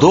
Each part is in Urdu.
2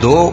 2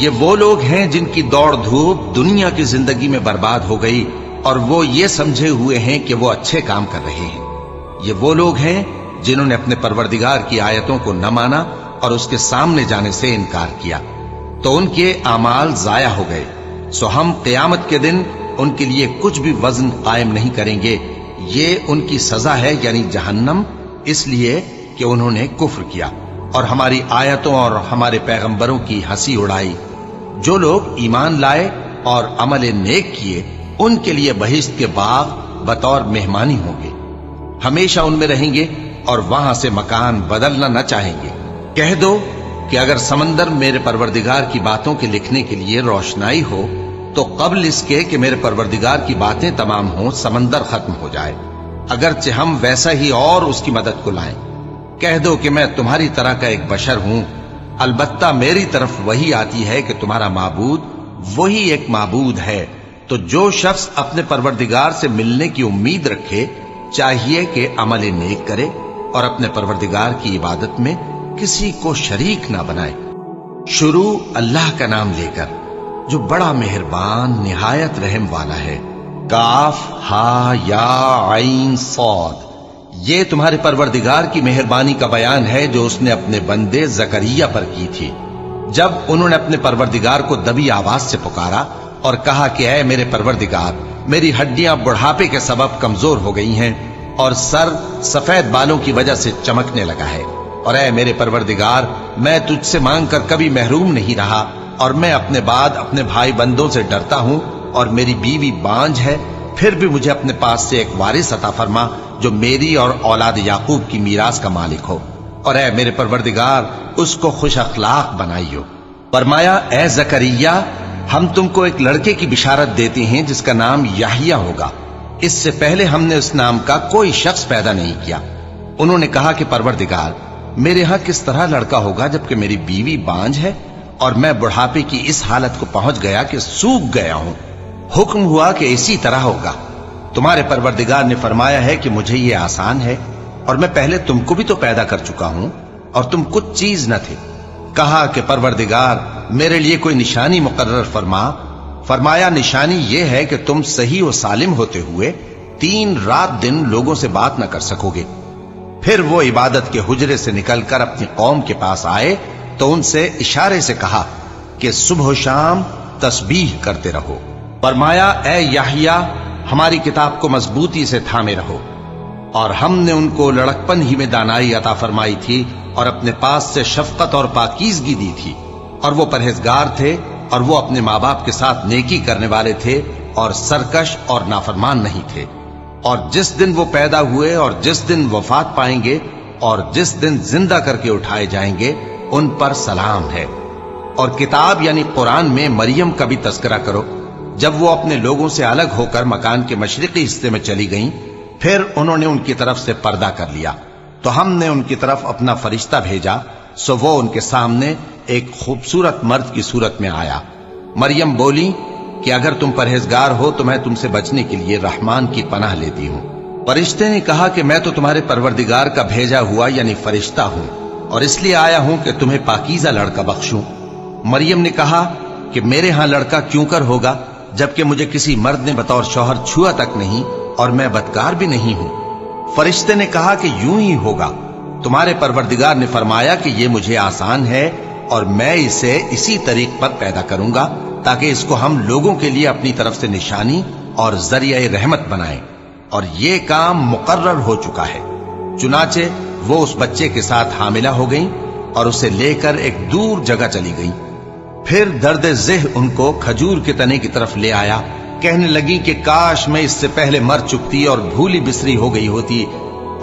یہ وہ لوگ ہیں جن کی دوڑ دھوپ دنیا کی زندگی میں برباد ہو گئی اور وہ یہ سمجھے ہوئے ہیں کہ وہ اچھے کام کر رہے ہیں۔ یہ وہ لوگ ہیں جنہوں نے اپنے پروردگار کی آیتوں کو نہ مانا اور اس کے سامنے جانے سے انکار کیا، تو ان کے اعمال ضائع ہو گئے، سو ہم قیامت کے دن ان کے لیے کچھ بھی وزن قائم نہیں کریں گے۔ یہ ان کی سزا ہے، یعنی جہنم، اس لیے کہ انہوں نے کفر کیا اور ہماری آیتوں اور ہمارے پیغمبروں کی ہنسی اڑائی۔ جو لوگ ایمان لائے اور عمل نیک کیے ان کے لیے بہشت کے باغ بطور مہمانی ہوں گے، ہمیشہ ان میں رہیں گے اور وہاں سے مکان بدلنا نہ چاہیں گے۔ کہہ دو کہ اگر سمندر میرے پروردگار کی باتوں کے لکھنے کے لیے روشنائی ہو تو قبل اس کے کہ میرے پروردگار کی باتیں تمام ہوں سمندر ختم ہو جائے، اگرچہ ہم ویسا ہی اور اس کی مدد کو لائیں۔ کہہ دو کہ میں تمہاری طرح کا ایک بشر ہوں، البتہ میری طرف وہی آتی ہے کہ تمہارا معبود وہی ایک معبود ہے، تو جو شخص اپنے پروردگار سے ملنے کی امید رکھے چاہیے کہ عمل نیک کرے اور اپنے پروردگار کی عبادت میں کسی کو شریک نہ بنائے۔ شروع اللہ کا نام لے کر جو بڑا مہربان نہایت رحم والا ہے۔ کاف ہا یا عین صاد، یہ تمہارے پروردگار کی مہربانی کا بیان ہے جو اس نے اپنے بندے زکریا پر کی تھی، جب انہوں نے اپنے پروردگار کو دبی آواز سے پکارا اور کہا کہ اے میرے پروردگار، میری ہڈیاں بڑھاپے کے سبب کمزور ہو گئی ہیں اور سر سفید بالوں کی وجہ سے چمکنے لگا ہے، اور اے میرے پروردگار، میں تجھ سے مانگ کر کبھی محروم نہیں رہا، اور میں اپنے بعد اپنے بھائی بندوں سے ڈرتا ہوں، اور میری بیوی بانجھ ہے، پھر بھی مجھے اپنے پاس سے ایک وارث عطا فرما جو میری اور اولاد یعقوب کی میراث کا مالک ہو، اور اے میرے پروردگار اس کو خوش اخلاق بنائیو۔ فرمایا اے زکریا، ہم تم کو ایک لڑکے کی بشارت دیتے ہیں جس کا نام یحییٰ ہوگا، اس سے پہلے ہم نے اس نام کا کوئی شخص پیدا نہیں کیا۔ انہوں نے کہا کہ پروردگار، میرے ہاں کس طرح لڑکا ہوگا جبکہ میری بیوی بانجھ ہے اور میں بڑھاپے کی اس حالت کو پہنچ گیا کہ سوکھ گیا ہوں؟ حکم ہوا کہ اسی طرح ہوگا۔ تمہارے پروردگار نے فرمایا ہے کہ مجھے یہ آسان ہے، اور میں پہلے تم کو بھی تو پیدا کر چکا ہوں اور تم کچھ چیز نہ تھے۔ کہا کہ پروردگار میرے لیے کوئی نشانی مقرر فرما۔ فرمایا نشانی یہ ہے کہ تم صحیح و سالم ہوتے ہوئے 3 رات دن لوگوں سے بات نہ کر سکو گے۔ پھر وہ عبادت کے حجرے سے نکل کر اپنی قوم کے پاس آئے تو ان سے اشارے سے کہا کہ صبح و شام تسبیح کرتے رہو۔ فرمایا اے یحییٰ، ہماری کتاب کو مضبوطی سے تھامے رہو، اور ہم نے ان کو لڑکپن ہی میں دانائی عطا فرمائی تھی اور اپنے پاس سے شفقت اور پاکیزگی دی تھی، اور وہ پرہیزگار تھے اور وہ اپنے ماں باپ کے ساتھ نیکی کرنے والے تھے اور سرکش اور نافرمان نہیں تھے۔ اور جس دن وہ پیدا ہوئے اور جس دن وفات پائیں گے اور جس دن زندہ کر کے اٹھائے جائیں گے ان پر سلام ہے۔ اور کتاب یعنی قرآن میں مریم کا بھی تذکرہ کرو، جب وہ اپنے لوگوں سے الگ ہو کر مکان کے مشرقی حصے میں چلی گئیں، پھر انہوں نے ان کی طرف سے پردہ کر لیا، تو ہم نے ان کی طرف اپنا فرشتہ بھیجا، سو وہ ان کے سامنے ایک خوبصورت مرد کی صورت میں آیا۔ مریم بولی کہ اگر تم پرہیزگار ہو تو میں تم سے بچنے کے لیے رحمان کی پناہ لیتی ہوں۔ فرشتے نے کہا کہ میں تو تمہارے پروردگار کا بھیجا ہوا یعنی فرشتہ ہوں، اور اس لیے آیا ہوں کہ تمہیں پاکیزہ لڑکا بخشوں۔ مریم نے کہا کہ میرے ہاں لڑکا کیوں کر ہوگا جبکہ مجھے کسی مرد نے بطور شوہر چھوا تک نہیں اور میں بدکار بھی نہیں ہوں۔ فرشتے نے کہا کہ یوں ہی ہوگا، تمہارے پروردگار نے فرمایا کہ یہ مجھے آسان ہے اور میں اسے اسی طریق پر پیدا کروں گا تاکہ اس کو ہم لوگوں کے لیے اپنی طرف سے نشانی اور ذریعہ رحمت بنائیں، اور یہ کام مقرر ہو چکا ہے۔ چنانچہ وہ اس بچے کے ساتھ حاملہ ہو گئیں اور اسے لے کر ایک دور جگہ چلی گئیں۔ پھر درد ذہ ان کو کھجور کے تنے کی طرف لے آیا، کہنے لگی کہ کاش میں اس سے پہلے مر چکتی اور بھولی بسری ہو گئی ہوتی۔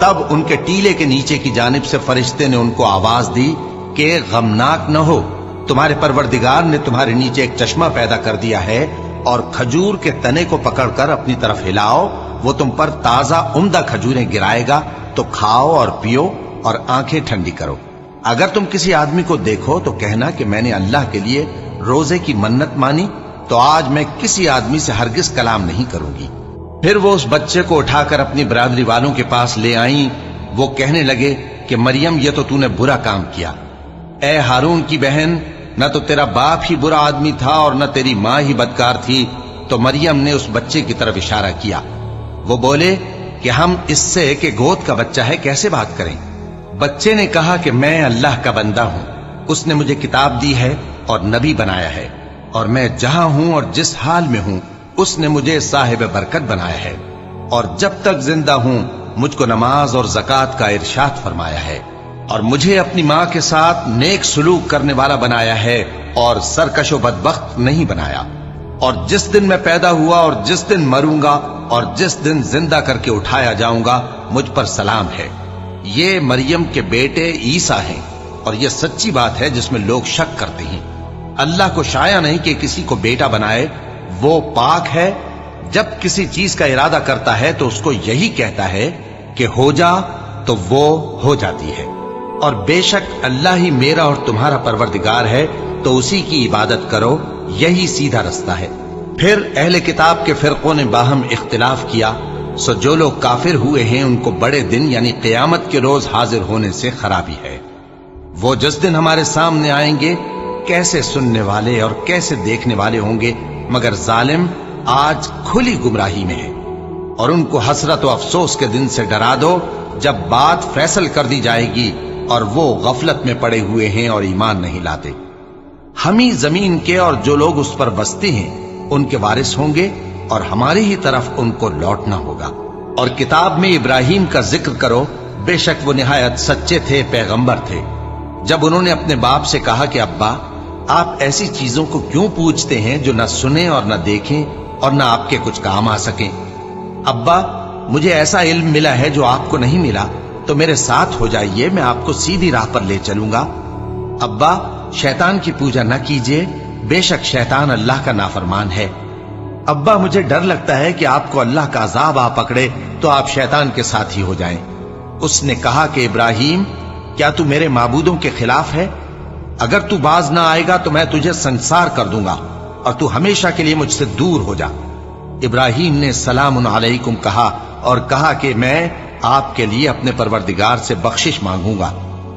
تب ان کے ٹیلے کے نیچے کی جانب سے فرشتے نے ان کو آواز دی کہ غمناک نہ ہو، تمہارے پروردگار نے تمہارے نیچے ایک چشمہ پیدا کر دیا ہے، اور کھجور کے تنے کو پکڑ کر اپنی طرف ہلاؤ، وہ تم پر تازہ عمدہ کھجوریں گرائے گا، تو کھاؤ اور پیو اور آنکھیں ٹھنڈی کرو۔ اگر تم کسی آدمی کو دیکھو تو کہنا کہ میں نے اللہ کے لیے روزے کی منت مانی، تو آج میں کسی آدمی سے ہرگز کلام نہیں کروں گی۔ پھر وہ اس بچے کو اٹھا کر اپنی برادری والوں کے پاس لے آئیں۔ وہ کہنے لگے کہ مریم یہ تو نے برا کام کیا، اے ہارون کی بہن، نہ تو تیرا باپ ہی برا آدمی تھا اور نہ تیری ماں ہی بدکار تھی۔ تو مریم نے اس بچے کی طرف اشارہ کیا۔ وہ بولے کہ ہم اس سے کہ گود کا بچہ ہے کیسے بات کریں؟ بچے نے کہا کہ میں اللہ کا بندہ ہوں، اس نے مجھے کتاب دی ہے اور نبی بنایا ہے، اور میں جہاں ہوں اور جس حال میں ہوں اس نے مجھے صاحب برکت بنایا ہے، اور جب تک زندہ ہوں مجھ کو نماز اور زکوٰۃ کا ارشاد فرمایا ہے، اور مجھے اپنی ماں کے ساتھ نیک سلوک کرنے والا بنایا ہے اور سرکش و بدبخت نہیں بنایا، اور جس دن میں پیدا ہوا اور جس دن مروں گا اور جس دن زندہ کر کے اٹھایا جاؤں گا مجھ پر سلام ہے۔ یہ مریم کے بیٹے عیسیٰ ہیں، اور یہ سچی بات ہے جس میں لوگ شک کرتے ہیں۔ اللہ کو شایع نہیں کہ کسی کو بیٹا بنائے، وہ پاک ہے۔ جب کسی چیز کا ارادہ کرتا ہے تو اس کو یہی کہتا ہے کہ ہو جا، تو وہ ہو جاتی ہے۔ اور بے شک اللہ ہی میرا اور تمہارا پروردگار ہے، تو اسی کی عبادت کرو، یہی سیدھا رستہ ہے۔ پھر اہل کتاب کے فرقوں نے باہم اختلاف کیا، سو جو لوگ کافر ہوئے ہیں ان کو بڑے دن یعنی قیامت کے روز حاضر ہونے سے خرابی ہے۔ وہ جس دن ہمارے سامنے آئیں گے کیسے سننے والے اور کیسے دیکھنے والے ہوں گے، مگر ظالم آج کھلی گمراہی میں ہے۔ اور ان کو حسرت و افسوس کے دن سے ڈرا دو جب بات فیصل کر دی جائے گی اور وہ غفلت میں پڑے ہوئے ہیں اور ایمان نہیں لاتے۔ ہم ہی زمین کے اور جو لوگ اس پر بستے ہیں ان کے وارث ہوں گے، اور ہماری ہی طرف ان کو لوٹنا ہوگا۔ اور کتاب میں ابراہیم کا ذکر کرو، بے شک وہ نہایت سچے تھے، پیغمبر تھے۔ جب انہوں نے اپنے باپ سے کہا کہ ابا، آپ ایسی چیزوں کو کیوں پوچھتے ہیں جو نہ سنیں اور نہ دیکھیں اور نہ آپ کے کچھ کام آ سکیں؟ ابا، مجھے ایسا علم ملا ہے جو آپ کو نہیں ملا، تو میرے ساتھ ہو جائیے، میں آپ کو سیدھی راہ پر لے چلوں گا۔ ابا، شیطان کی پوجا نہ کیجیے، بے شک شیطان اللہ کا نافرمان ہے۔ ابا، مجھے ڈر لگتا ہے کہ آپ کو اللہ کا عذاب آ پکڑے تو آپ شیطان کے ساتھ ہی ہو جائیں۔ اس نے کہا کہ ابراہیم، کیا تو میرے معبودوں کے خلاف ہے؟ اگر تو باز نہ آئے گا تو میں تجھے سنسار کر دوں گا اور تو ہمیشہ کے لیے مجھ سے دور ہو جا۔ ابراہیم نے سلام علیکم کہا اور کہا کہ میں آپ کے لیے اپنے پروردگار سے بخشش مانگوں گا،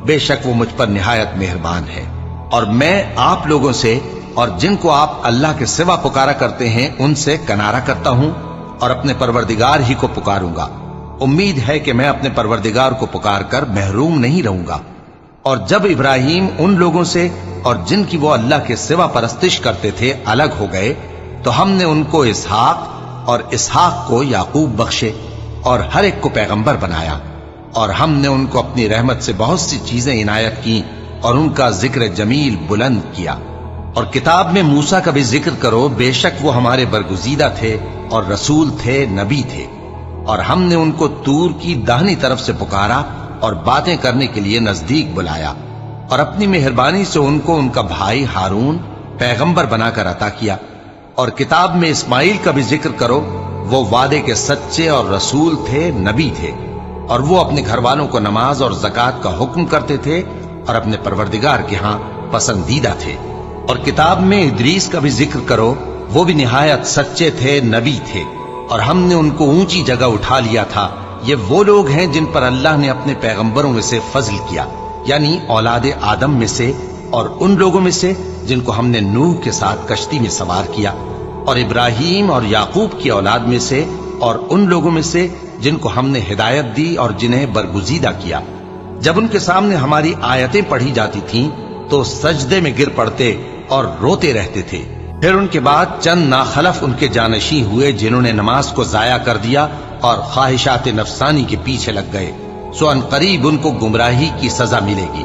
بے شک وہ مجھ پر نہایت مہربان ہے، اور میں آپ لوگوں سے اور جن کو آپ اللہ کے سوا پکارا کرتے ہیں ان سے کنارہ کرتا ہوں اور اپنے پروردگار ہی کو پکاروں گا۔ امید ہے کہ میں اپنے پروردگار کو پکار کر محروم نہیں رہوں گا۔ اور جب ابراہیم ان لوگوں سے اور جن کی وہ اللہ کے سوا پرستش کرتے تھے الگ ہو گئے تو ہم نے ان کو اسحاق اور اسحاق کو یعقوب بخشے اور ہر ایک کو پیغمبر بنایا، اور ہم نے ان کو اپنی رحمت سے بہت سی چیزیں عنایت کی اور ان کا ذکر جمیل بلند کیا۔ اور کتاب میں موسیٰ کا بھی ذکر کرو، بے شک وہ ہمارے برگزیدہ تھے اور رسول تھے، نبی تھے، اور ہم نے ان کو طور کی داہنی طرف سے پکارا اور باتیں کرنے کے لیے نزدیک بلایا، اور اپنی مہربانی سے ان کو ان کا بھائی ہارون پیغمبر بنا کر عطا کیا۔ اور کتاب میں اسماعیل کا بھی ذکر کرو، وہ وعدے کے سچے اور رسول تھے، نبی تھے، اور وہ اپنے گھر والوں کو نماز اور زکوٰۃ کا حکم کرتے تھے اور اپنے پروردگار کے ہاں پسندیدہ تھے۔ اور کتاب میں ادریس کا بھی ذکر کرو، وہ بھی نہایت سچے تھے، نبی تھے، اور ہم نے ان کو اونچی جگہ اٹھا لیا تھا۔ یہ وہ لوگ ہیں جن پر اللہ نے اپنے پیغمبروں میں سے فضل کیا، یعنی اولاد آدم میں سے، اور ان لوگوں میں سے جن کو ہم نے نوح کے ساتھ کشتی میں سوار کیا، اور ابراہیم اور یعقوب کی اولاد میں سے، اور ان لوگوں میں سے جن کو ہم نے ہدایت دی اور جنہیں برگزیدہ کیا۔ جب ان کے سامنے ہماری آیتیں پڑھی جاتی تھیں تو سجدے میں گر پڑتے اور روتے رہتے تھے۔ پھر ان کے بعد چند ناخلف ان کے جانشین ہوئے جنہوں نے نماز کو ضائع کر دیا اور خواہشات نفسانی کے پیچھے لگ گئے، سو ان قریب ان کو گمراہی کی سزا ملے گی۔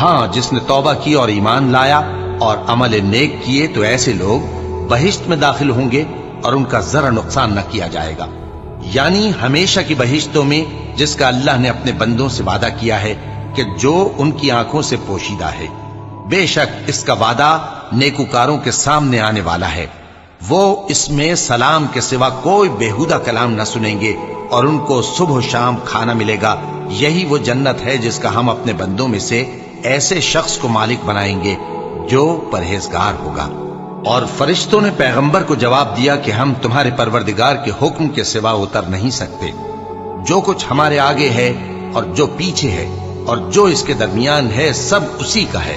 ہاں، جس نے توبہ کی اور ایمان لایا اور عمل نیک کیے تو ایسے لوگ بہشت میں داخل ہوں گے اور ان کا ذرا نقصان نہ کیا جائے گا، یعنی ہمیشہ کی بہشتوں میں جس کا اللہ نے اپنے بندوں سے وعدہ کیا ہے کہ جو ان کی آنکھوں سے پوشیدہ ہے۔ بے شک اس کا وعدہ نیکوکاروں کے سامنے آنے والا ہے، وہ اس میں سلام کے سوا کوئی بیہودہ کلام نہ سنیں گے اور ان کو صبح و شام کھانا ملے گا۔ یہی وہ جنت ہے جس کا ہم اپنے بندوں میں سے ایسے شخص کو مالک بنائیں گے جو پرہیزگار ہوگا۔ اور فرشتوں نے پیغمبر کو جواب دیا کہ ہم تمہارے پروردگار کے حکم کے سوا اتر نہیں سکتے۔ جو کچھ ہمارے آگے ہے اور جو پیچھے ہے اور جو اس کے درمیان ہے سب اسی کا ہے،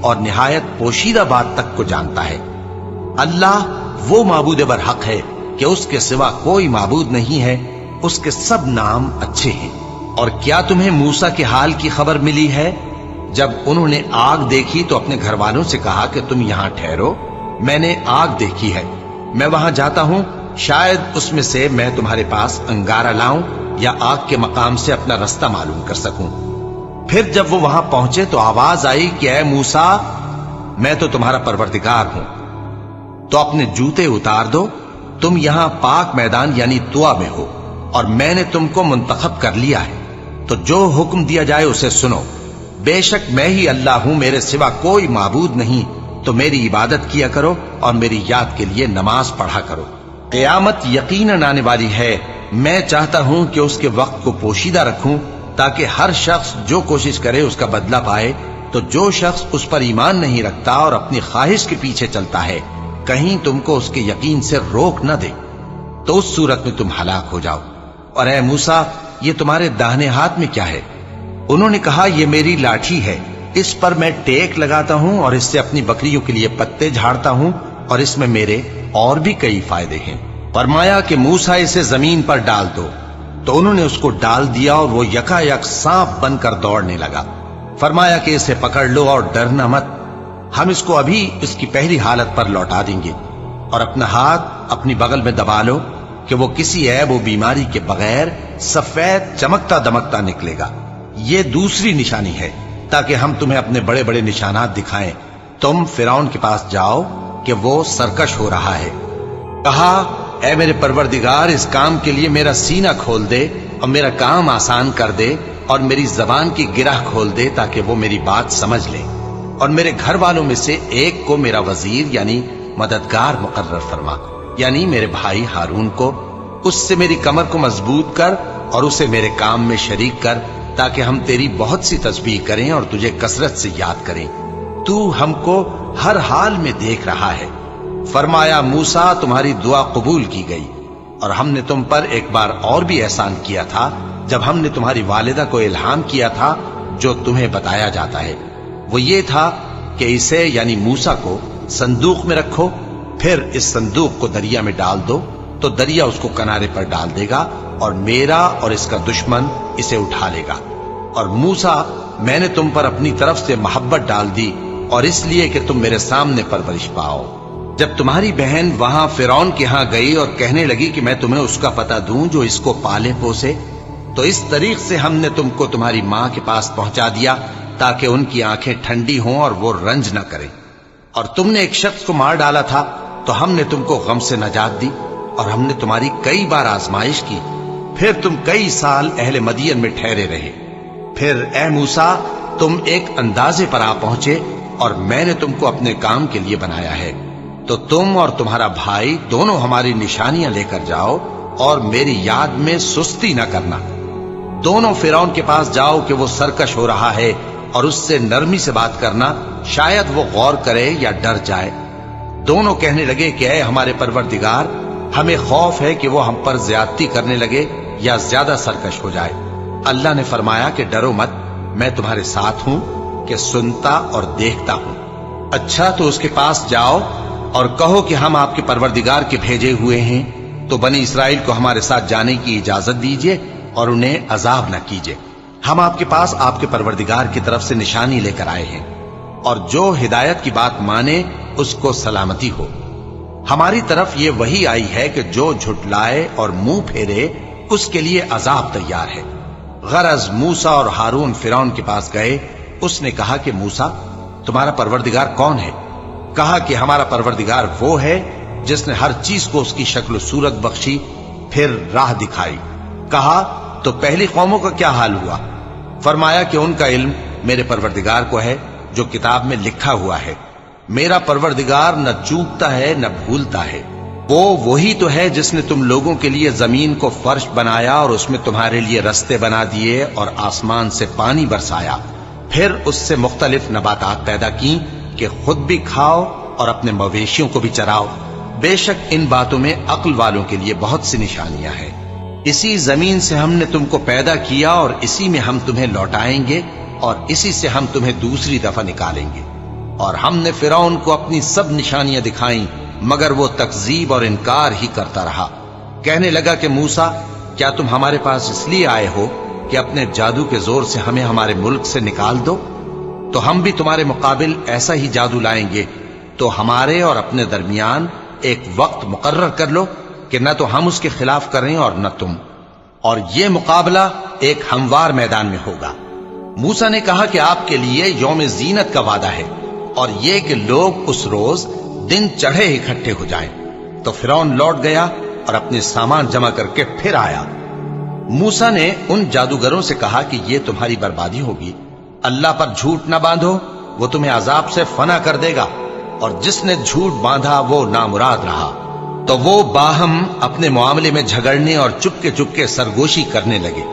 اور نہایت پوشیدہ بات تک کو جانتا ہے۔ اللہ وہ معبود برحق ہے کہ اس کے سوا کوئی معبود نہیں ہے، اس کے سب نام اچھے ہیں۔ اور کیا تمہیں موسیٰ کے حال کی خبر ملی ہے؟ جب انہوں نے آگ دیکھی تو اپنے گھر والوں سے کہا کہ تم یہاں ٹھہرو، میں نے آگ دیکھی ہے، میں وہاں جاتا ہوں، شاید اس میں سے میں تمہارے پاس انگارہ لاؤں یا آگ کے مقام سے اپنا رستہ معلوم کر سکوں۔ پھر جب وہ وہاں پہنچے تو آواز آئی کہ اے موسیٰ، میں تو تمہارا پروردگار ہوں، تو اپنے جوتے اتار دو، تم یہاں پاک میدان یعنی طوا میں ہو، اور میں نے تم کو منتخب کر لیا ہے، تو جو حکم دیا جائے اسے سنو۔ بے شک میں ہی اللہ ہوں، میرے سوا کوئی معبود نہیں، تو میری عبادت کیا کرو اور میری یاد کے لیے نماز پڑھا کرو۔ قیامت یقیناً آنے والی ہے، میں چاہتا ہوں کہ اس کے وقت کو پوشیدہ رکھوں تاکہ ہر شخص جو کوشش کرے اس کا بدلہ پائے، تو جو شخص اس پر ایمان نہیں رکھتا اور اپنی خواہش کے پیچھے چلتا ہے، کہیں تم کو اس کے یقین سے روک نہ دے، تو اس صورت میں تم ہلاک ہو جاؤ۔ اور اے موسیٰ، یہ تمہارے داہنے ہاتھ میں کیا ہے؟ انہوں نے کہا یہ میری لاٹھی ہے، اس پر میں ٹیک لگاتا ہوں اور اس سے اپنی بکریوں کے لیے پتے جھاڑتا ہوں، اور اس میں میرے اور بھی کئی فائدے ہیں۔ فرمایا کہ موسیٰ اسے زمین پر ڈال دو، تو انہوں نے اس کو ڈال دیا اور وہ یکا یک سانپ بن کر دوڑنے لگا۔ فرمایا کہ اسے پکڑ لو اور ڈرنا مت، ہم اس کو ابھی اس کی پہلی حالت پر لوٹا دیں گے، اور اپنا ہاتھ اپنی بغل میں دبا لو کہ وہ کسی عیب و بیماری کے بغیر سفید چمکتا دمکتا نکلے گا۔ یہ دوسری نشانی ہے تاکہ ہم تمہیں اپنے بڑے بڑے نشانات دکھائیں۔ تم فرعون کے پاس جاؤ کہ وہ سرکش ہو رہا ہے۔ کہا اے میرے پروردگار، اس کام کے لیے میرا سینہ کھول دے اور میرا کام آسان کر دے، اور میری زبان کی گرہ کھول دے تاکہ وہ میری بات سمجھ لے، اور میرے گھر والوں میں سے ایک کو میرا وزیر یعنی مددگار مقرر فرما، یعنی میرے بھائی ہارون کو، اس سے میری کمر کو مضبوط کر اور اسے میرے کام میں شریک کر، تاکہ ہم تیری بہت سی تسبیح کریں اور تجھے کثرت سے یاد کریں، تو ہم کو ہر حال میں دیکھ رہا ہے۔ فرمایا موسیٰ، تمہاری دعا قبول کی گئی، اور ہم نے تم پر ایک بار اور بھی احسان کیا تھا جب ہم نے تمہاری والدہ کو الہام کیا تھا جو تمہیں بتایا جاتا ہے، وہ یہ تھا کہ اسے یعنی موسیٰ کو صندوق میں رکھو، پھر اس صندوق کو دریا میں ڈال دو، تو دریا اس کو کنارے پر ڈال دے گا، اور میرا اور اس کا دشمن اسے اٹھا لے گا۔ اور موسیٰ، میں نے تم پر اپنی طرف سے محبت ڈال دی، اور اس لیے کہ تم میرے سامنے پرورش پاؤ۔ جب تمہاری بہن وہاں فرعون کے ہاں گئی اور کہنے لگی کہ میں تمہیں اس کا پتہ دوں جو اس کو پالے پوسے، تو اس طریق سے ہم نے تم کو تمہاری ماں کے پاس پہنچا دیا تاکہ ان کی آنکھیں ٹھنڈی ہوں اور وہ رنج نہ کریں۔ اور تم نے ایک شخص کو مار ڈالا تھا تو ہم نے تم کو غم سے نجات دی، اور ہم نے تمہاری کئی بار آزمائش کی، پھر تم کئی سال اہل مدین میں ٹھہرے رہے۔ پھر اے موسیٰ، تم ایک اندازے پر آ پہنچے، اور میں نے تم کو اپنے کام کے لیے بنایا ہے، تو تم اور تمہارا بھائی دونوں ہماری نشانیاں لے کر جاؤ، اور میری یاد میں سستی نہ کرنا۔ دونوں فرعون کے پاس جاؤ کہ وہ سرکش ہو رہا ہے، اور اس سے نرمی سے بات کرنا، شاید وہ غور کرے یا ڈر جائے۔ دونوں کہنے لگے کہ اے ہمارے پروردگار، ہمیں خوف ہے کہ وہ ہم پر زیادتی کرنے لگے یا زیادہ سرکش ہو جائے۔ اللہ نے فرمایا کہ ڈرو مت، میں تمہارے ساتھ ہوں کہ سنتا اور دیکھتا ہوں۔ اچھا، تو اس کے پاس جاؤ اور کہو کہ ہم آپ کے پروردگار کے بھیجے ہوئے ہیں، تو بنی اسرائیل کو ہمارے ساتھ جانے کی اجازت دیجیے اور انہیں عذاب نہ کیجیے۔ ہم آپ کے پاس آپ کے پروردگار کی طرف سے نشانی لے کر آئے ہیں، اور جو ہدایت کی بات مانے اس کو سلامتی ہو۔ ہماری طرف یہ وحی آئی ہے کہ جو جھٹلائے اور منہ پھیرے اس کے لیے عذاب تیار ہے۔ غرض موسیٰ اور ہارون فرعون کے پاس گئے، اس نے کہا کہ موسیٰ، تمہارا پروردگار کون ہے؟ کہا کہ ہمارا پروردگار وہ ہے جس نے ہر چیز کو اس کی شکل و صورت بخشی، پھر راہ دکھائی۔ کہا تو پہلی قوموں کا کیا حال ہوا؟ فرمایا کہ ان کا علم میرے پروردگار کو ہے جو کتاب میں لکھا ہوا ہے۔ میرا پروردگار نہ چوکتا ہے نہ بھولتا ہے۔ وہ وہی تو ہے جس نے تم لوگوں کے لیے زمین کو فرش بنایا اور اس میں تمہارے لیے رستے بنا دیے اور آسمان سے پانی برسایا، پھر اس سے مختلف نباتات پیدا کی کہ خود بھی کھاؤ اور اپنے مویشیوں کو بھی چراؤ۔ بے شک ان باتوں میں عقل والوں کے لیے بہت سی نشانیاں ہیں۔ اسی زمین سے ہم نے تم کو پیدا کیا اور اسی میں ہم تمہیں لوٹائیں گے اور اسی سے ہم تمہیں دوسری دفعہ نکالیں گے۔ اور ہم نے فرعون کو اپنی سب نشانیاں دکھائیں مگر وہ تکذیب اور انکار ہی کرتا رہا۔ کہنے لگا کہ موسیٰ، کیا تم ہمارے پاس اس لیے آئے ہو کہ اپنے جادو کے زور سے ہمیں ہمارے ملک سے نکال دو؟ تو ہم بھی تمہارے مقابل ایسا ہی جادو لائیں گے، تو ہمارے اور اپنے درمیان ایک وقت مقرر کر لو کہ نہ تو ہم اس کے خلاف کریں اور نہ تم، اور یہ مقابلہ ایک ہموار میدان میں ہوگا۔ موسیٰ نے کہا کہ آپ کے لیے یوم زینت کا وعدہ ہے، اور یہ کہ لوگ اس روز دن چڑھے اکٹھے ہو جائیں۔ تو فرعون لوٹ گیا اور اپنے سامان جمع کر کے پھر آیا۔ موسیٰ نے ان جادوگروں سے کہا کہ یہ تمہاری بربادی ہوگی، اللہ پر جھوٹ نہ باندھو، وہ تمہیں عذاب سے فنا کر دے گا، اور جس نے جھوٹ باندھا وہ نامراد رہا۔ تو وہ باہم اپنے معاملے میں جھگڑنے اور چپکے سرگوشی کرنے لگے۔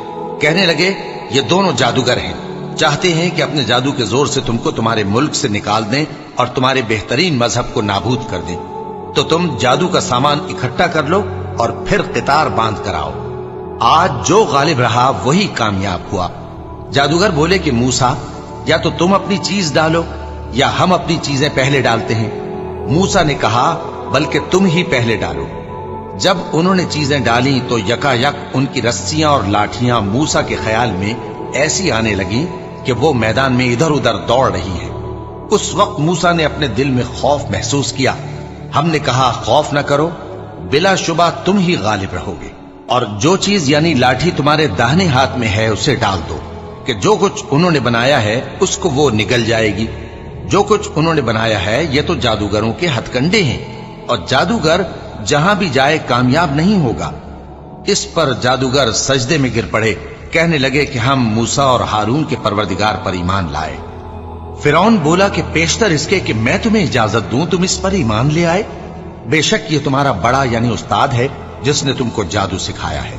کہنے لگے، یہ دونوں جادوگر ہیں، چاہتے ہیں کہ اپنے جادو کے زور سے تم کو تمہارے ملک سے نکال دیں اور تمہارے بہترین مذہب کو نابود کر دیں۔ تو تم جادو کا سامان اکٹھا کر لو اور پھر قطار باندھ کر آؤ، آج جو غالب رہا وہی کامیاب ہوا۔ جادوگر بولے کہ موسیٰ، یا تو تم اپنی چیز ڈالو یا ہم اپنی چیزیں پہلے ڈالتے ہیں۔ موسیٰ نے کہا، بلکہ تم ہی پہلے ڈالو۔ جب انہوں نے چیزیں ڈالیں تو یکا یک ان کی رسیاں اور لاٹھیاں موسیٰ کے خیال میں ایسی آنے لگیں کہ وہ میدان میں ادھر ادھر دوڑ رہی ہیں۔ اس وقت موسیٰ نے اپنے دل میں خوف محسوس کیا۔ ہم نے کہا، خوف نہ کرو، بلا شبہ تم ہی غالب رہو گے، اور جو چیز یعنی لاٹھی تمہارے داہنے ہاتھ میں ہے اسے ڈال دو، کہ جو کچھ انہوں نے بنایا ہے اس کو وہ نگل جائے گی۔ جو کچھ انہوں نے بنایا ہے یہ تو جادوگروں کے ہتھ کنڈے ہیں، اور جادوگر جہاں بھی جائے کامیاب نہیں ہوگا۔ اس پر جادوگر سجدے میں گر پڑے، کہنے لگے کہ ہم موسیٰ اور ہارون کے پروردگار پر ایمان لائے۔ فرعون بولا کہ پیشتر اس کے کہ میں تمہیں اجازت دوں تم اس پر ایمان لے آئے؟ بے شک یہ تمہارا بڑا یعنی استاد ہے جس نے تم کو جادو سکھایا ہے،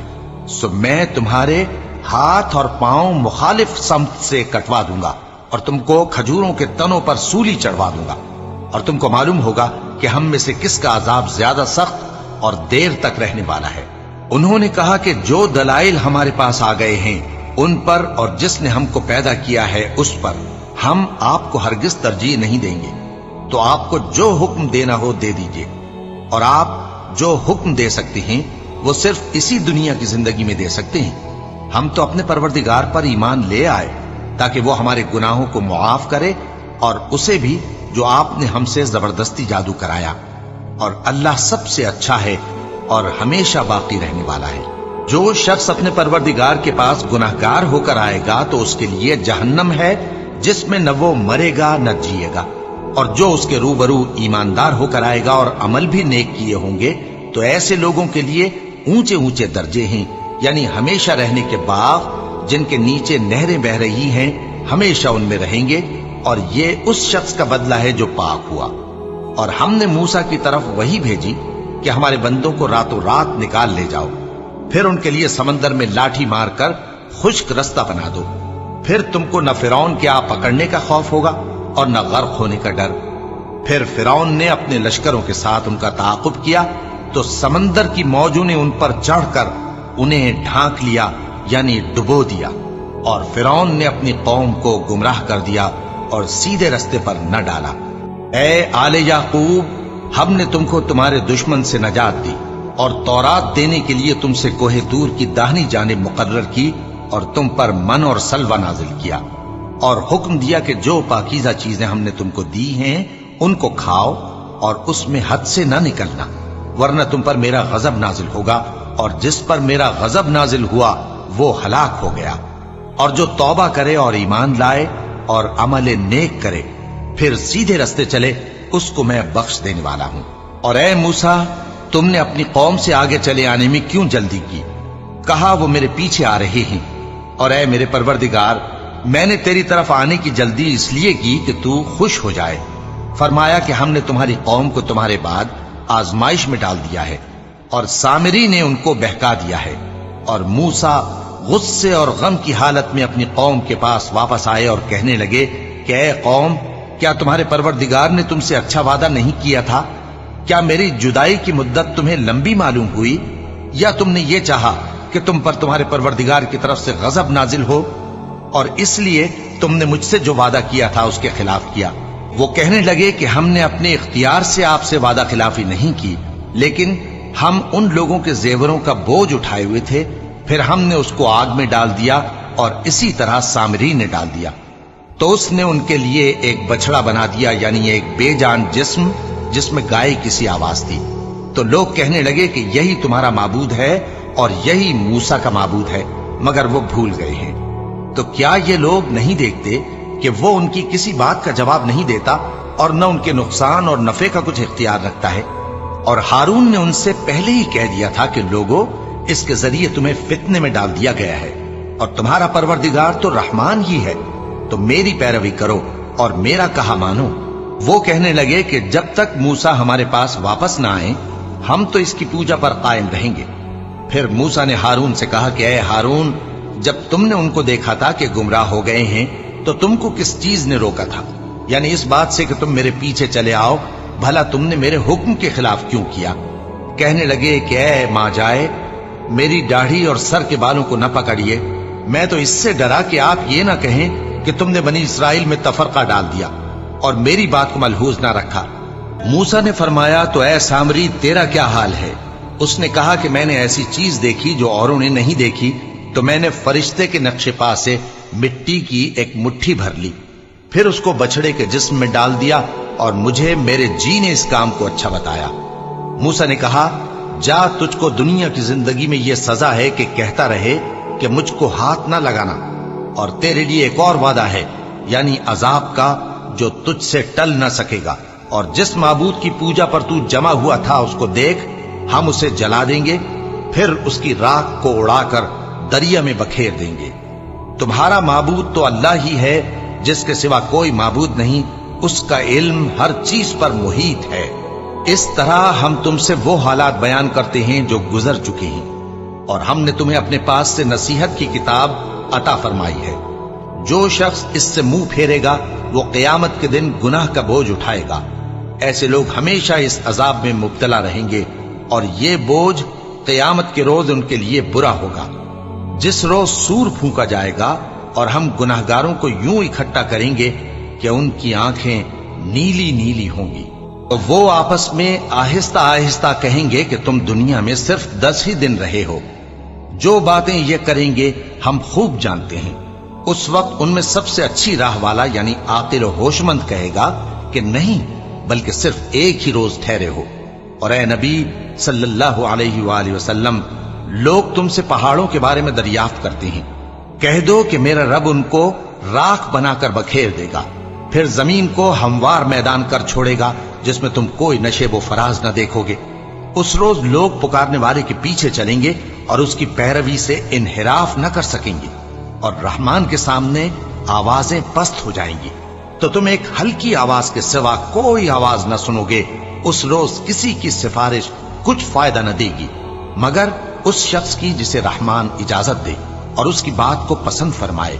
سو میں تمہارے ہاتھ اور پاؤں مخالف سمت سے کٹوا دوں گا، اور تم کو کھجوروں کے تنوں پر سولی چڑھوا دوں گا، اور تم کو معلوم ہوگا کہ ہم میں سے کس کا عذاب زیادہ سخت اور دیر تک رہنے والا ہے۔ انہوں نے کہا کہ جو دلائل ہمارے پاس آ گئے ہیں ان پر اور جس نے ہم کو پیدا کیا ہے اس پر ہم آپ کو ہرگز ترجیح نہیں دیں گے، تو آپ کو جو حکم دینا ہو دے دیجئے، اور آپ جو حکم دے سکتے ہیں وہ صرف اسی دنیا کی زندگی میں دے سکتے ہیں۔ ہم تو اپنے پروردگار پر ایمان لے آئے تاکہ وہ ہمارے گناہوں کو معاف کرے، اور اسے بھی جو آپ نے ہم سے زبردستی جادو کرایا، اور اللہ سب سے اچھا ہے اور ہمیشہ باقی رہنے والا ہے۔ جو شخص اپنے پروردگار کے پاس گناہگار ہو کر آئے گا تو اس کے لیے جہنم ہے جس میں نہ وہ مرے گا نہ جیے گا، اور جو اس کے روبرو ایماندار ہو کر آئے گا اور عمل بھی نیک کیے ہوں گے تو ایسے لوگوں کے لیے اونچے اونچے درجے ہیں، یعنی ہمیشہ رہنے کے باغ جن کے نیچے نہریں بہ رہی ہیں، ہمیشہ ان میں رہیں گے، اور یہ اس شخص کا بدلہ ہے جو پاک ہوا۔ اور ہم نے موسیٰ کی طرف وہی بھیجی کہ ہمارے بندوں کو راتوں رات نکال لے جاؤ، پھر ان کے لیے سمندر میں لاٹھی مار کر خشک رستہ بنا دو، پھر تم کو نہ فرعون کے آ پکڑنے کا خوف ہوگا اور نہ غرق ہونے کا ڈر۔ پھر فرعون نے اپنے لشکروں کے ساتھ ان کا تعاقب کیا تو سمندر کی موجوں نے ان پر چڑھ کر انہیں ڈھانک لیا، یعنی ڈبو دیا، اور فرعون نے اپنی قوم کو گمراہ کر دیا اور سیدھے رستے پر نہ ڈالا۔ اے آل یعقوب، ہم نے تم کو تمہارے دشمن سے نجات دی اور تورات دینے کے لیے تم سے کوہ طور کی داہنی جانب مقرر کی، اور تم پر من اور سلوہ نازل کیا، اور حکم دیا کہ جو پاکیزہ چیزیں ہم نے تم کو دی ہیں ان کو کھاؤ اور اس میں حد سے نہ نکلنا، ورنہ تم پر میرا غضب نازل ہوگا، اور جس پر میرا غضب نازل ہوا وہ ہلاک ہو گیا۔ اور جو توبہ کرے اور ایمان لائے اور عمل نیک کرے پھر سیدھے رستے چلے اس کو میں بخش دینے والا ہوں۔ اور اے موسیٰ، تم نے اپنی قوم سے آگے چلے آنے میں کیوں جلدی کی؟ کہا وہ میرے پیچھے آ رہے ہیں۔ اور اے میرے پروردگار، میں نے تیری طرف آنے کی جلدی اس لیے کی کہ تو خوش ہو جائے۔ فرمایا کہ ہم نے تمہاری قوم کو تمہارے بعد آزمائش میں ڈال دیا ہے، اور سامری نے ان کو بہکا دیا ہے۔ اور موسیٰ غصے اور غم کی حالت میں اپنی قوم کے پاس واپس آئے اور کہنے لگے کہ اے قوم، کیا تمہارے پروردگار نے تم سے اچھا وعدہ نہیں کیا تھا؟ کیا میری جدائی کی مدت تمہیں لمبی معلوم ہوئی، یا تم نے یہ چاہا کہ تم پر تمہارے پروردگار کی طرف سے غضب نازل ہو، اور اس لیے تم نے مجھ سے جو وعدہ کیا تھا اس کے خلاف کیا؟ وہ کہنے لگے کہ ہم نے اپنے اختیار سے آپ سے وعدہ خلافی نہیں کی، لیکن ہم ان لوگوں کے زیوروں کا بوجھ اٹھائے ہوئے تھے، پھر ہم نے اس کو آگ میں ڈال دیا اور اسی طرح سامری نے ڈال دیا، تو اس نے ان کے لیے ایک بچڑا بنا دیا، یعنی ایک بے جان جسم جس میں گائے کسی آواز تھی۔ تو لوگ کہنے لگے کہ یہی تمہارا معبود ہے اور یہی موسیٰ کا معبود ہے، مگر وہ بھول گئے ہیں۔ تو کیا یہ لوگ نہیں دیکھتے کہ وہ ان کی کسی بات کا جواب نہیں دیتا اور نہ ان کے نقصان اور نفع کا کچھ اختیار رکھتا ہے؟ اور ہارون نے ان سے پہلے ہی کہہ دیا تھا کہ لوگوں، اس کے ذریعے تمہیں فتنے میں ڈال دیا گیا ہے، اور تمہارا پروردگار تو رحمان ہی ہے، تو میری پیروی کرو اور میرا کہا مانو۔ وہ کہنے لگے کہ جب تک موسیٰ ہمارے پاس واپس نہ آئیں ہم تو اس کی پوجا پر قائم رہیں گے۔ پھر موسیٰ نے ہارون سے کہا کہ اے ہارون، جب تم نے ان کو دیکھا تھا کہ گمراہ ہو گئے ہیں تو تم کو کس چیز نے روکا تھا؟ یعنی اس بات سے کہ تم میرے پیچھے چلے آؤ، بھلا تم نے میرے حکم کے خلاف کیوں کیا؟ کہنے لگے کہ اے ماں جائے، میری داڑھی اور سر کے بالوں کو نہ پکڑیے، میں تو اس سے ڈرا کہ آپ یہ نہ کہیں کہ تم نے بنی اسرائیل میں تفرقہ ڈال دیا اور میری بات کو ملحوظ نہ رکھا۔ موسیٰ نے فرمایا تو اے سامری تیرا کیا حال ہے؟ اس نے کہا کہ میں نے ایسی چیز دیکھی جو اوروں نے نہیں دیکھی، تو میں نے فرشتے کے نقش پا سے مٹی کی ایک مٹھی بھر لی، پھر اس کو بچڑے کے جسم میں ڈال دیا اور مجھے میرے جی نے اس کام کو اچھا بتایا۔ موسیٰ نے کہا جا، تجھ کو دنیا کی زندگی میں یہ سزا ہے کہ کہتا رہے کہ مجھ کو ہاتھ نہ لگانا، اور تیرے لیے ایک اور وعدہ ہے، یعنی عذاب کا جو تجھ سے ٹل نہ سکے گا، اور جس معبود کی پوجا پر تو جمع ہوا تھا اس کو دیکھ، ہم اسے جلا دیں گے، پھر اس کی راکھ کو اڑا کر دریا میں بکھیر دیں گے۔ تمہارا معبود تو اللہ ہی ہے، جس کے سوا کوئی معبود نہیں، اس کا علم ہر چیز پر محیط ہے۔ اس طرح ہم تم سے وہ حالات بیان کرتے ہیں جو گزر چکے ہیں، اور ہم نے تمہیں اپنے پاس سے نصیحت کی کتاب عطا فرمائی ہے۔ جو شخص اس سے منہ پھیرے گا وہ قیامت کے دن گناہ کا بوجھ اٹھائے گا۔ ایسے لوگ ہمیشہ اس عذاب میں مبتلا رہیں گے، اور یہ بوجھ قیامت کے روز ان کے لیے برا ہوگا، جس روز سور پھونکا جائے گا اور ہم گناہگاروں کو یوں اکٹھا کریں گے کہ ان کی آنکھیں نیلی نیلی ہوں گی۔ تو وہ آپس میں آہستہ آہستہ کہیں گے کہ تم دنیا میں صرف 10 ہی دن رہے ہو، جو باتیں یہ کریں گے ہم خوب جانتے ہیں۔ اس وقت ان میں سب سے اچھی راہ والا یعنی عاقل و ہوش مند کہے گا کہ نہیں، بلکہ صرف ایک ہی روز ٹھہرے ہو۔ اور اے نبی صلی اللہ علیہ وآلہ وسلم، لوگ تم سے پہاڑوں کے بارے میں دریافت کرتے ہیں، کہہ دو کہ میرا رب ان کو راکھ بنا کر بکھیر دے گا، پھر زمین کو ہموار میدان کر چھوڑے گا جس میں تم کوئی نشیب و فراز نہ دیکھو گے۔ اس روز لوگ پکارنے والے کے پیچھے چلیں گے اور اس کی پیروی سے انحراف نہ کر سکیں گے، اور رحمان کے سامنے آوازیں پست ہو جائیں گی، تو تم ایک ہلکی آواز کے سوا کوئی آواز نہ سنو گے۔ اس روز کسی کی سفارش کچھ فائدہ نہ دے گی مگر اس شخص کی جسے رحمان اجازت دے اور اس کی بات کو پسند فرمائے۔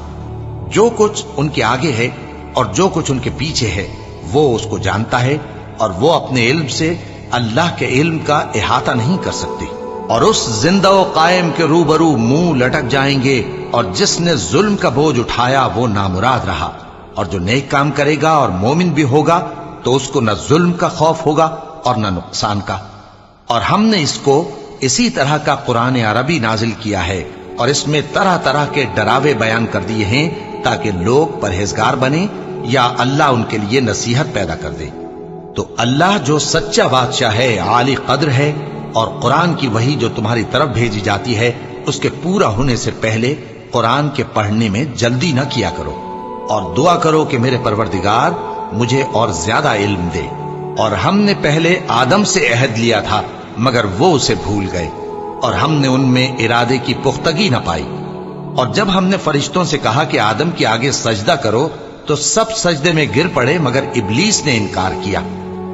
جو کچھ ان کے آگے ہے اور جو کچھ ان کے پیچھے ہے وہ اس کو جانتا ہے، اور وہ اپنے علم سے اللہ کے علم کا احاطہ نہیں کر سکتے۔ اور اس زندہ و قائم کے روبرو منہ لٹک جائیں گے، اور جس نے ظلم کا بوجھ اٹھایا وہ نامراد رہا، اور جو نیک کام کرے گا اور مومن بھی ہوگا تو اس کو نہ ظلم کا خوف ہوگا اور نہ نقصان کا۔ اور ہم نے اس کو اسی طرح کا قرآن عربی نازل کیا ہے، اور اس میں طرح طرح کے ڈراوے بیان کر دیے ہیں تاکہ لوگ پرہیزگار بنیں یا اللہ ان کے لیے نصیحت پیدا کر دے۔ تو اللہ جو سچا بادشاہ ہے، عالی قدر ہے، اور قرآن کی وحی جو تمہاری طرف بھیجی جاتی ہے اس کے پورا ہونے سے پہلے قرآن کے پڑھنے میں جلدی نہ کیا کرو، اور دعا کرو کہ میرے پروردگار مجھے اور زیادہ علم دے۔ اور ہم نے پہلے آدم سے عہد لیا تھا مگر وہ اسے بھول گئے، اور ہم نے ان میں ارادے کی پختگی نہ پائی۔ اور جب ہم نے فرشتوں سے کہا کہ آدم کے آگے سجدہ کرو تو سب سجدے میں گر پڑے مگر ابلیس نے انکار کیا۔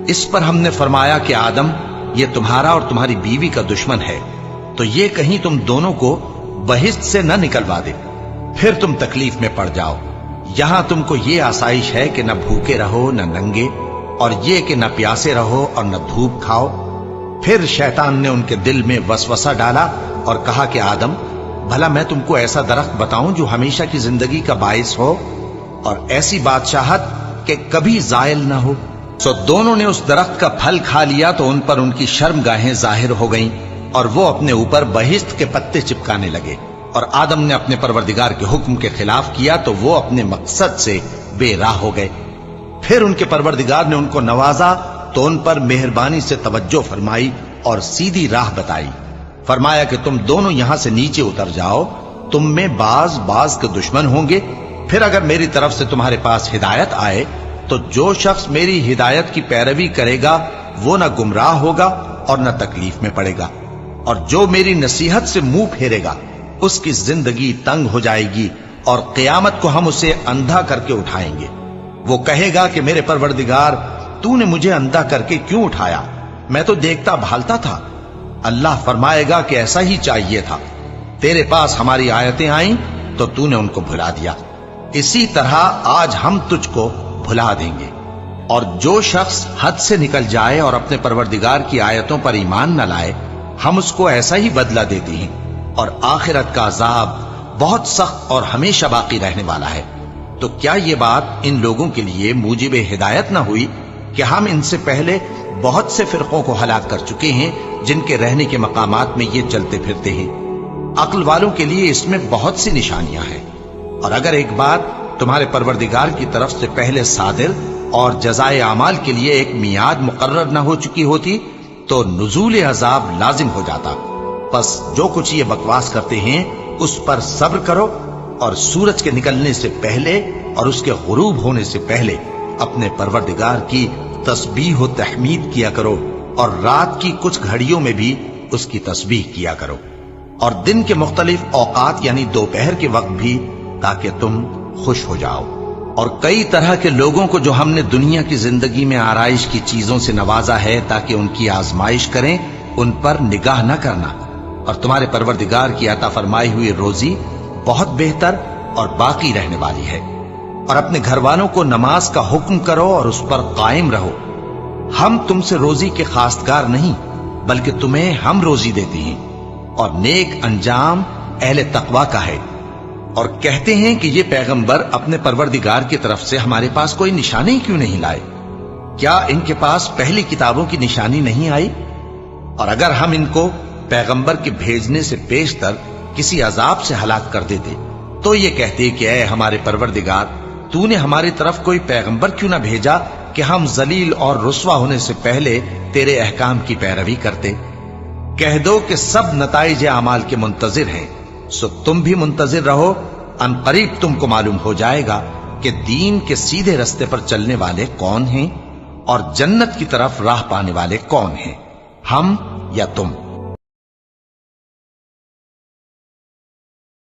اس پر ہم نے فرمایا کہ آدم، یہ تمہارا اور تمہاری بیوی کا دشمن ہے، تو یہ کہیں تم دونوں کو بہشت سے نہ نکلوا دے، پھر تم تکلیف میں پڑ جاؤ۔ یہاں تم کو یہ آسائش ہے کہ نہ بھوکے رہو نہ ننگے، اور یہ کہ نہ پیاسے رہو اور نہ دھوپ کھاؤ۔ پھر شیطان نے ان کے دل میں وسوسہ ڈالا اور کہا کہ آدم، بھلا میں تم کو ایسا درخت بتاؤں جو ہمیشہ کی زندگی کا باعث ہو، اور ایسی بادشاہت کہ کہ کبھی زائل نہ ہو۔ سو دونوں نے اس درخت کا پھل کھا لیا تو ان پر ان کی شرمگاہیں ظاہر ہو گئیں اور وہ اپنے اوپر بہشت کے پتے چپکانے لگے، اور آدم نے اپنے پروردگار کے حکم کے خلاف کیا تو وہ اپنے مقصد سے بے راہ ہو گئے۔ پھر ان کے پروردگار نے ان کو نوازا تو ان پر مہربانی سے توجہ فرمائی اور سیدھی راہ بتائی۔ فرمایا کہ تم دونوں یہاں سے نیچے اتر جاؤ، تم میں بعض کے دشمن ہوں گے، پھر اگر میری طرف سے تمہارے پاس ہدایت آئے تو جو شخص میری ہدایت کی پیروی کرے گا وہ نہ گمراہ ہوگا اور نہ تکلیف میں پڑے گا، اور جو میری نصیحت سے منہ پھیرے گا اس کی زندگی تنگ ہو جائے گی، اور قیامت کو ہم اسے اندھا کر کے اٹھائیں گے۔ وہ کہے گا کہ میرے پروردگار تو نے مجھے اندھا کر کے کیوں اٹھایا، میں تو دیکھتا بھالتا تھا۔ اللہ فرمائے گا کہ ایسا ہی چاہیے تھا، تیرے پاس ہماری آیتیں آئیں تو تو نے ان کو بھلا دیا، اسی طرح آج ہم تجھ کو بھلا دیں گے۔ اور جو شخص حد سے نکل جائے اور اپنے پروردگار کی آیتوں پر ایمان نہ لائے، ہم اس کو ایسا ہی بدلہ دیتے ہیں، اور آخرت کا عذاب بہت سخت اور ہمیشہ باقی رہنے والا ہے۔ تو کیا یہ بات ان لوگوں کے لیے موجب ہدایت نہ ہوئی کہ ہم ان سے پہلے بہت سے فرقوں کو ہلاک کر چکے ہیں جن کے رہنے کے مقامات میں یہ چلتے پھرتے ہیں؟ عقل والوں کے لیے اس میں بہت سی نشانیاں ہیں، اور اگر ایک بات تمہارے پروردگار کی طرف سے پہلے صادر اور جزائے اعمال کے لیے ایک میعاد مقرر نہ ہو چکی ہوتی تو نزول عذاب لازم ہو جاتا۔ پس جو کچھ یہ بکواس کرتے ہیں اس پر صبر کرو، اور سورج کے نکلنے سے پہلے اور اس کے غروب ہونے سے پہلے اپنے پروردگار کی تسبیح و تحمید کیا کرو، اور رات کی کچھ گھڑیوں میں بھی اس کی تسبیح کیا کرو، اور دن کے مختلف اوقات یعنی دوپہر کے وقت بھی، تاکہ تم خوش ہو جاؤ۔ اور کئی طرح کے لوگوں کو جو ہم نے دنیا کی زندگی میں آرائش کی چیزوں سے نوازا ہے تاکہ ان کی آزمائش کریں، ان پر نگاہ نہ کرنا، اور تمہارے پروردگار کی عطا فرمائی ہوئی روزی بہت بہتر اور باقی رہنے والی ہے۔ اور اپنے گھر والوں کو نماز کا حکم کرو اور اس پر قائم رہو۔ ہم تم سے روزی کے خواستگار نہیں، بلکہ تمہیں ہم روزی دیتے ہیں، اور نیک انجام اہل تقوی کا ہے۔ اور کہتے ہیں کہ یہ پیغمبر اپنے پروردگار کی طرف سے ہمارے پاس کوئی نشانی کیوں نہیں لائے؟ کیا ان کے پاس پہلی کتابوں کی نشانی نہیں آئی؟ اور اگر ہم ان کو پیغمبر کے بھیجنے سے پیشتر کسی عذاب سے ہلاک کر دیتے تو یہ کہتے کہ اے ہمارے پروردگار، تو نے ہماری طرف کوئی پیغمبر کیوں نہ بھیجا کہ ہم ذلیل اور رسوا ہونے سے پہلے تیرے احکام کی پیروی کرتے۔ کہہ دو کہ سب نتائج اعمال کے منتظر ہیں، سو تم بھی منتظر رہو، ان قریب تم کو معلوم ہو جائے گا کہ دین کے سیدھے رستے پر چلنے والے کون ہیں اور جنت کی طرف راہ پانے والے کون ہیں، ہم یا تم۔